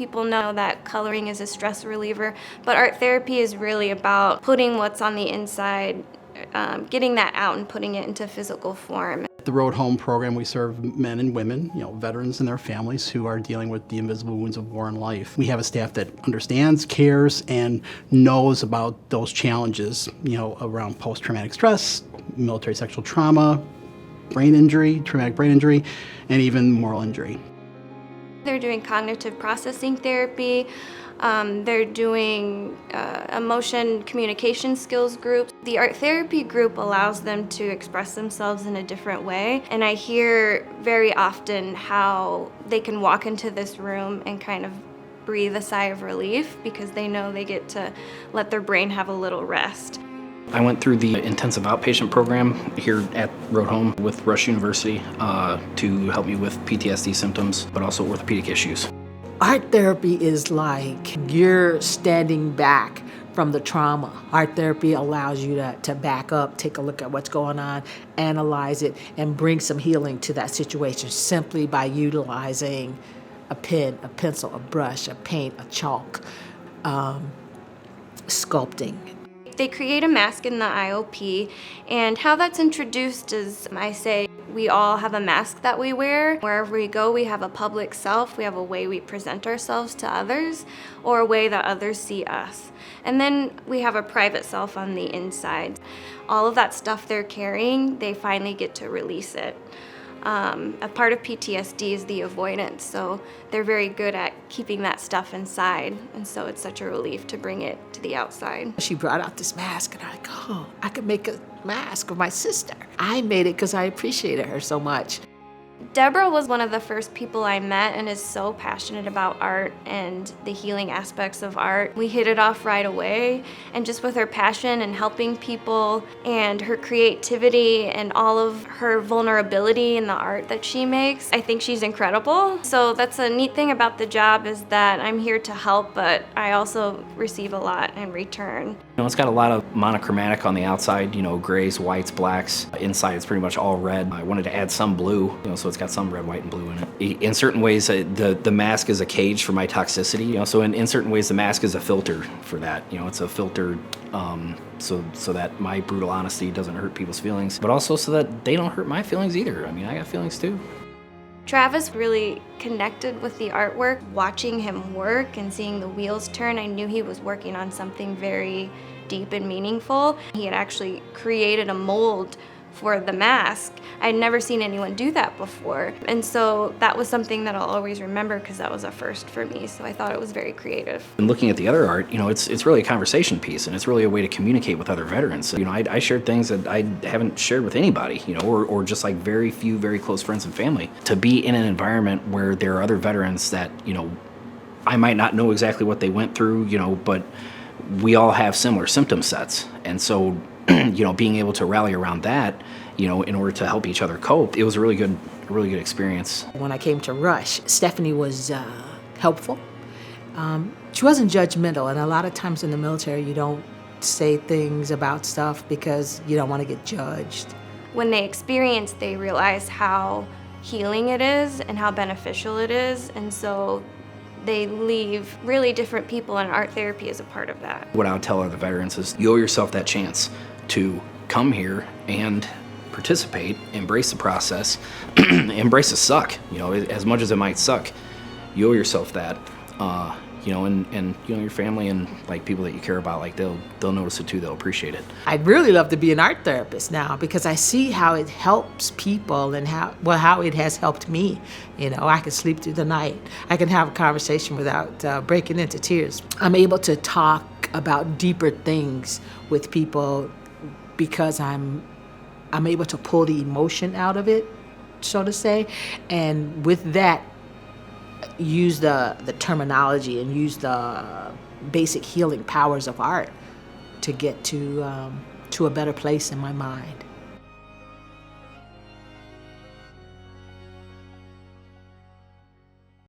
people know that coloring is a stress reliever, but art therapy is really about putting what's on the inside, getting that out and putting it into physical form. The Road Home program, we serve men and women, veterans and their families who are dealing with the invisible wounds of war and life. We have a staff that understands, cares, and knows about those challenges, around post-traumatic stress, military sexual trauma, brain injury, traumatic brain injury, and even moral injury. They're doing cognitive processing therapy. They're doing emotion communication skills groups. The art therapy group allows them to express themselves in a different way. And I hear very often how they can walk into this room and kind of breathe a sigh of relief because they know they get to let their brain have a little rest. I went through the intensive outpatient program here at Road Home with Rush University to help me with PTSD symptoms, but also orthopedic issues. Art therapy is like you're standing back from the trauma. Art therapy allows you to back up, take a look at what's going on, analyze it, and bring some healing to that situation simply by utilizing a pen, a pencil, a brush, a paint, a chalk, sculpting. They create a mask in the IOP, and how that's introduced is, I say, we all have a mask that we wear. Wherever we go, we have a public self, we have a way we present ourselves to others, or a way that others see us. And then we have a private self on the inside. All of that stuff they're carrying, they finally get to release it. A part of PTSD is the avoidance, so they're very good at keeping that stuff inside, and so it's such a relief to bring it to the outside. She brought out this mask, and I'm like, oh, I could make a mask of my sister. I made it because I appreciated her so much. Deborah was one of the first people I met and is so passionate about art and the healing aspects of art. We hit it off right away, and just with her passion and helping people and her creativity and all of her vulnerability in the art that she makes, I think she's incredible. So that's a neat thing about the job, is that I'm here to help, but I also receive a lot in return. It's got a lot of monochromatic on the outside, grays, whites, blacks. Inside it's pretty much all red. I wanted to add some blue, so it's got some red, white, and blue in it. In certain ways, the mask is a cage for my toxicity. So in certain ways, the mask is a filter for that. It's a filter so that my brutal honesty doesn't hurt people's feelings, but also so that they don't hurt my feelings either. I got feelings too. Travis really connected with the artwork. Watching him work and seeing the wheels turn, I knew he was working on something very deep and meaningful. He had actually created a mold for the mask. I'd never seen anyone do that before. And so that was something that I'll always remember, because that was a first for me. So I thought it was very creative. And looking at the other art, it's really a conversation piece, and it's really a way to communicate with other veterans. I shared things that I haven't shared with anybody, or just like very few, very close friends and family. To be in an environment where there are other veterans that, I might not know exactly what they went through, but we all have similar symptom sets. And so being able to rally around that, in order to help each other cope, it was a really good experience. When I came to Rush, Stephanie was helpful. She wasn't judgmental, and a lot of times in the military, you don't say things about stuff because you don't want to get judged. When they experience, they realize how healing it is and how beneficial it is, and so they leave really different people, and art therapy is a part of that. What I would tell other veterans is, you owe yourself that chance to come here and participate, embrace the process, embrace the suck. As much as it might suck, you owe yourself that. And your family and like people that you care about, like they'll notice it too. They'll appreciate it. I'd really love to be an art therapist now, because I see how it helps people and how it has helped me. I can sleep through the night. I can have a conversation without breaking into tears. I'm able to talk about deeper things with people because I'm able to pull the emotion out of it, so to say, and with that, use the terminology and use the basic healing powers of art to get to a better place in my mind.